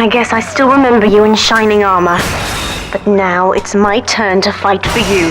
I guess I still remember you in shining armor. But now it's my turn to fight for you.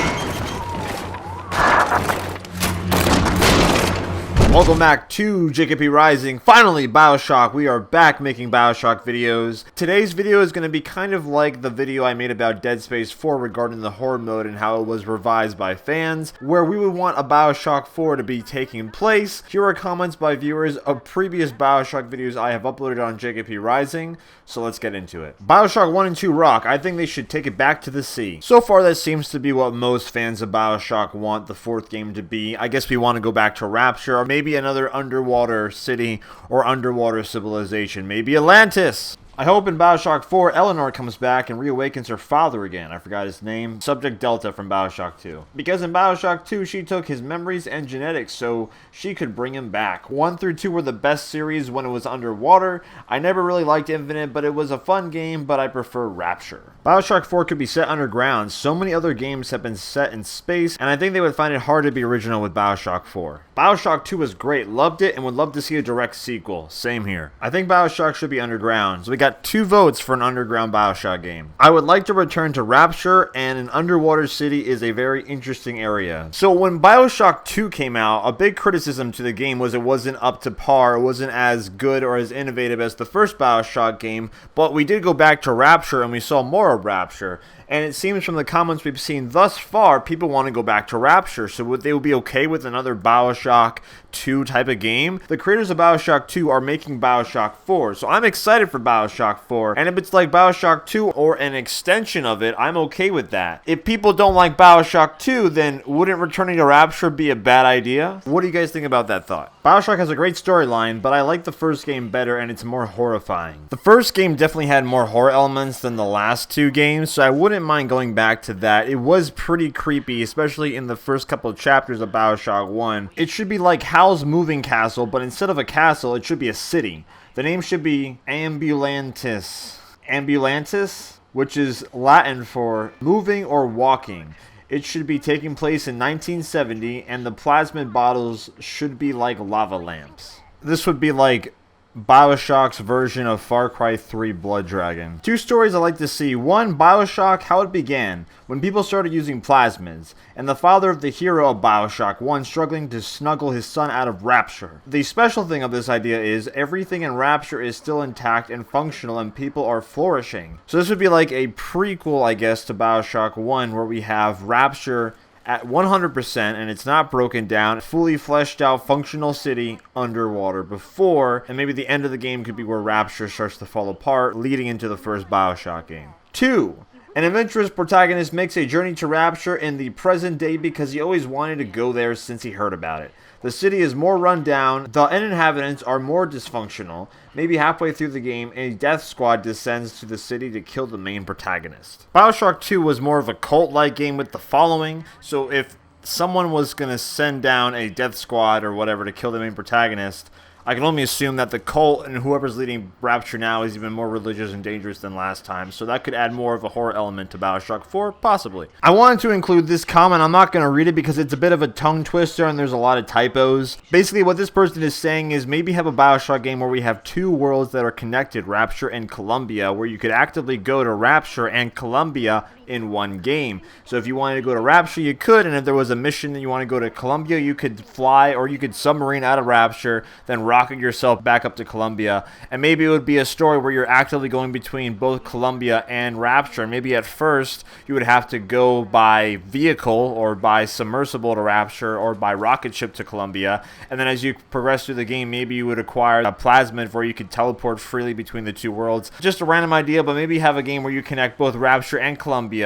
Welcome back to JKPRising. Finally, Bioshock. We are back making Bioshock videos. Today's video is going to be kind of like the video I made about Dead Space 4 regarding the horror mode and how it was revised by fans, where we would want a Bioshock 4 to be taking place. Here are comments by viewers of previous Bioshock videos I have uploaded on JKPRising, so let's get into it. Bioshock 1 and 2 rock. I think they should take it back to the sea. So far, that seems to be what most fans of Bioshock want the fourth game to be. I guess we want to go back to Rapture, or maybe another underwater city or underwater civilization, maybe Atlantis. I hope in Bioshock 4, Eleanor comes back and reawakens her father again. I forgot his name. Subject Delta from Bioshock 2. Because in Bioshock 2, she took his memories and genetics so she could bring him back. 1 through 2 were the best series when it was underwater. I never really liked Infinite, but it was a fun game, but I prefer Rapture. Bioshock 4 could be set underground. So many other games have been set in space, and I think they would find it hard to be original with Bioshock 4. Bioshock 2 was great, loved it, and would love to see a direct sequel. Same here. I think Bioshock should be underground, so we got 2 votes for an underground Bioshock game. I would like to return to Rapture, and an underwater city is a very interesting area. So when Bioshock 2 came out, a big criticism to the game was it wasn't up to par, it wasn't as good or as innovative as the first Bioshock game, but we did go back to Rapture and we saw more of Rapture. And it seems from the comments we've seen thus far, people want to go back to Rapture. So they would be okay with another Bioshock 2 type of game. The creators of Bioshock 2 are making Bioshock 4. So I'm excited for Bioshock 4. And if it's like Bioshock 2 or an extension of it, I'm okay with that. If people don't like Bioshock 2, then wouldn't returning to Rapture be a bad idea? What do you guys think about that thought? Bioshock has a great storyline, but I like the first game better and it's more horrifying. The first game definitely had more horror elements than the last 2 games, so I wouldn't mind going back to that. It was pretty creepy, especially in the first couple of chapters of Bioshock 1. It should be like Hal's Moving Castle, but instead of a castle, it should be a city. The name should be Ambulantis. Ambulantis, which is Latin for moving or walking. It should be taking place in 1970, and the plasmid bottles should be like lava lamps. This would be like Bioshock's version of Far Cry 3 Blood Dragon. 2 stories I like to see. 1, Bioshock, how it began, when people started using plasmids, and the father of the hero of Bioshock 1 struggling to snuggle his son out of Rapture. The special thing of this idea is everything in Rapture is still intact and functional and people are flourishing. So this would be like a prequel, I guess, to Bioshock 1 where we have Rapture at 100% and it's not broken down, fully fleshed out functional city underwater before, and maybe the end of the game could be where Rapture starts to fall apart, leading into the first Bioshock game. 2. An adventurous protagonist makes a journey to Rapture in the present day because he always wanted to go there since he heard about it. The city is more run down, the inhabitants are more dysfunctional. Maybe halfway through the game, a death squad descends to the city to kill the main protagonist. Bioshock 2 was more of a cult-like game with the following, so if someone was going to send down a death squad or whatever to kill the main protagonist, I can only assume that the cult and whoever's leading Rapture now is even more religious and dangerous than last time, so that could add more of a horror element to Bioshock 4, possibly. I wanted to include this comment. I'm not going to read it because it's a bit of a tongue twister and there's a lot of typos. Basically, what this person is saying is maybe have a Bioshock game where we have 2 worlds that are connected, Rapture and Columbia, where you could actively go to Rapture and Columbia in one game. So if you wanted to go to Rapture, you could, and if there was a mission that you want to go to Columbia, you could fly or you could submarine out of Rapture, then rocket yourself back up to Columbia, and maybe it would be a story where you're actively going between both Columbia and Rapture. Maybe at first you would have to go by vehicle or by submersible to Rapture or by rocket ship to Columbia, and then as you progress through the game, maybe you would acquire a plasmid where you could teleport freely between the 2 worlds. Just a random idea, but maybe have a game where you connect both Rapture and Columbia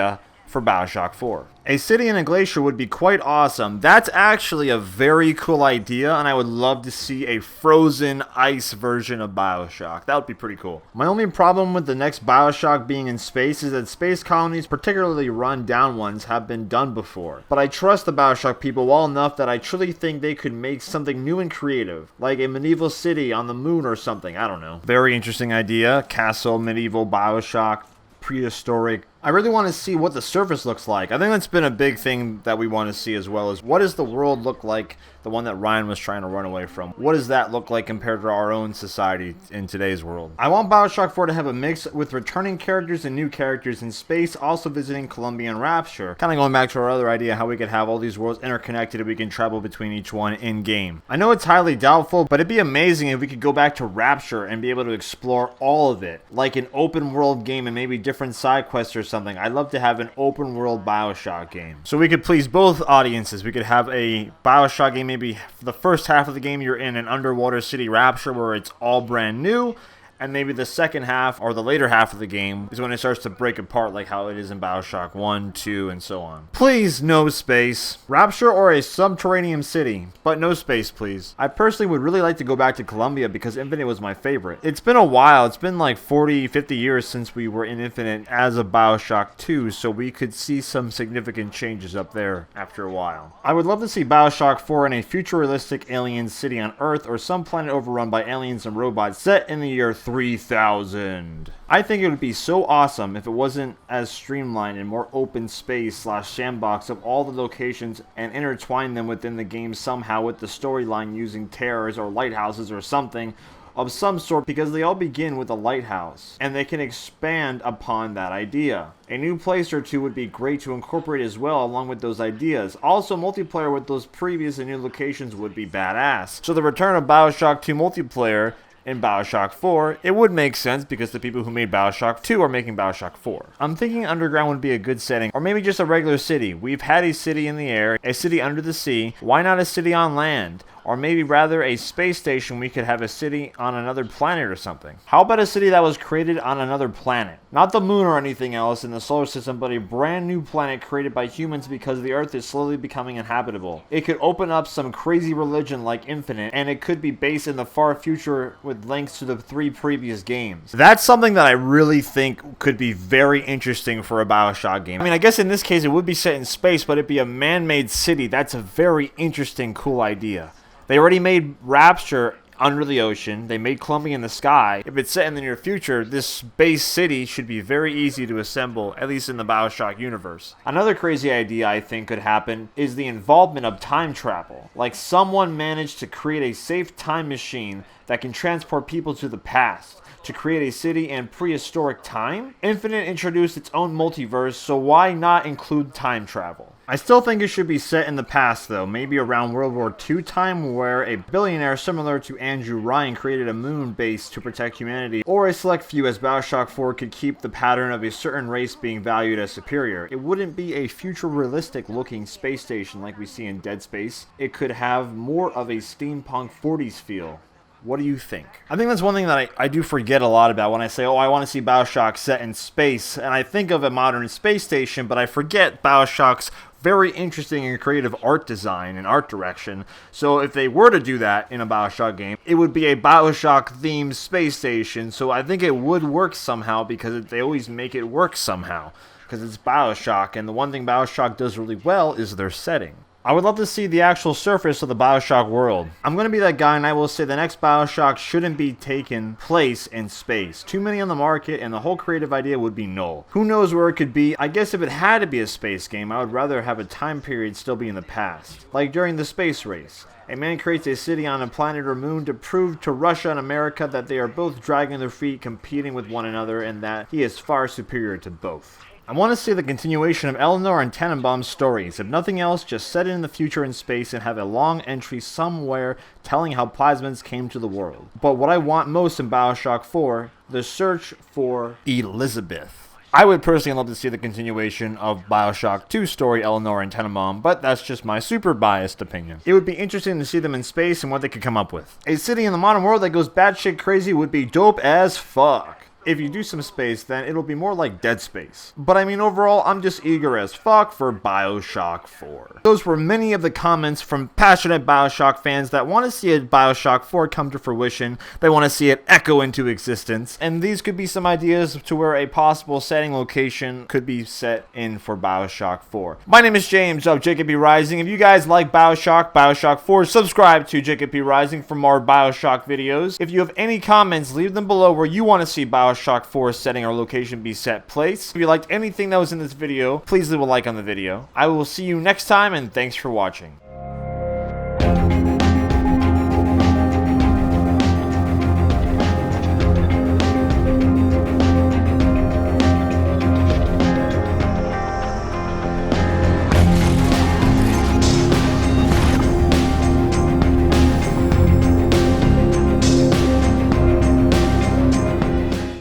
for Bioshock 4. A city in a glacier would be quite awesome. That's actually a very cool idea, and I would love to see a frozen ice version of Bioshock. That would be pretty cool. My only problem with the next Bioshock being in space is that space colonies, particularly run-down ones, have been done before. But I trust the Bioshock people well enough that I truly think they could make something new and creative, like a medieval city on the moon or something. I don't know. Very interesting idea. Castle, medieval, Bioshock, prehistoric, I really want to see what the surface looks like. I think that's been a big thing that we want to see as well, is what does the world look like, the one that Ryan was trying to run away from? What does that look like compared to our own society in today's world? I want Bioshock 4 to have a mix with returning characters and new characters in space, also visiting Columbia and Rapture. Kind of going back to our other idea, how we could have all these worlds interconnected and we can travel between each one in-game. I know it's highly doubtful, but it'd be amazing if we could go back to Rapture and be able to explore all of it, like an open world game and maybe different side quests or something. I'd love to have an open world Bioshock game, so we could please both audiences. We could have a Bioshock game, maybe for the first half of the game you're in an underwater city Rapture where it's all brand new, and maybe the second half or the later half of the game is when it starts to break apart, like how it is in Bioshock 1, 2, and so on. Please, no space. Rapture or a subterranean city, but no space, please. I personally would really like to go back to Columbia because Infinite was my favorite. It's been a while. It's been like 40, 50 years since we were in Infinite as a Bioshock 2, so we could see some significant changes up there after a while. I would love to see Bioshock 4 in a futuristic alien city on Earth or some planet overrun by aliens and robots set in the year 3000. I think it would be so awesome if it wasn't as streamlined and more open space / sandbox of all the locations and intertwine them within the game somehow with the storyline using terrors or lighthouses or something of some sort, because they all begin with a lighthouse and they can expand upon that idea. A new place or two would be great to incorporate as well along with those ideas. Also, multiplayer with those previous and new locations would be badass. So the return of Bioshock 2 multiplayer in Bioshock 4, it would make sense because the people who made Bioshock 2 are making Bioshock 4. I'm thinking underground would be a good setting, or maybe just a regular city. We've had a city in the air, a city under the sea. Why not a city on land? Or maybe rather a space station. We could have a city on another planet or something. How about a city that was created on another planet? Not the moon or anything else in the solar system, but a brand new planet created by humans because the Earth is slowly becoming inhabitable. It could open up some crazy religion like Infinite, and it could be based in the far future with links to the 3 previous games. That's something that I really think could be very interesting for a Bioshock game. I mean, I guess in this case it would be set in space, but it'd be a man-made city. That's a very interesting, cool idea. They already made Rapture under the ocean. They made Columbia in the sky. If it's set in the near future, this space city should be very easy to assemble, at least in the Bioshock universe. Another crazy idea I think could happen is the involvement of time travel. Like someone managed to create a safe time machine that can transport people to the past to create a city in prehistoric time. Infinite introduced its own multiverse, so why not include time travel? I still think it should be set in the past though, maybe around World War II time, where a billionaire similar to Andrew Ryan created a moon base to protect humanity, or a select few, as Bioshock 4 could keep the pattern of a certain race being valued as superior. It wouldn't be a future-realistic looking space station like we see in Dead Space. It could have more of a steampunk 40s feel. What do you think? I think that's one thing that I do forget a lot about when I say, oh, I want to see Bioshock set in space, and I think of a modern space station, but I forget Bioshock's very interesting and creative art design and art direction. So if they were to do that in a Bioshock game, it would be a Bioshock-themed space station, so I think it would work somehow because they always make it work somehow, because it's Bioshock, and the one thing Bioshock does really well is their setting. I would love to see the actual surface of the Bioshock world. I'm going to be that guy, and I will say the next Bioshock shouldn't be taking place in space. Too many on the market, and the whole creative idea would be null. Who knows where it could be? I guess if it had to be a space game, I would rather have a time period still be in the past. Like during the space race. A man creates a city on a planet or moon to prove to Russia and America that they are both dragging their feet, competing with one another, and that he is far superior to both. I want to see the continuation of Eleanor and Tannenbaum's stories. If nothing else, just set it in the future in space and have a long entry somewhere telling how plasmids came to the world. But what I want most in Bioshock 4, the search for Elizabeth. I would personally love to see the continuation of Bioshock 2's story, Eleanor and Tannenbaum, but that's just my super biased opinion. It would be interesting to see them in space and what they could come up with. A city in the modern world that goes batshit crazy would be dope as fuck. If you do some space, then it'll be more like Dead Space. But I mean, overall, I'm just eager as fuck for Bioshock 4. Those were many of the comments from passionate Bioshock fans that want to see a Bioshock 4 come to fruition. They want to see it echo into existence. And these could be some ideas to where a possible setting location could be set in for Bioshock 4. My name is James of JKPRising. If you guys like Bioshock 4, subscribe to JKPRising for more Bioshock videos. If you have any comments, leave them below where you want to see Bioshock Bioshock 4 setting or location be set place. If you liked anything that was in this video, please leave a like on the video. I will see you next time, and thanks for watching.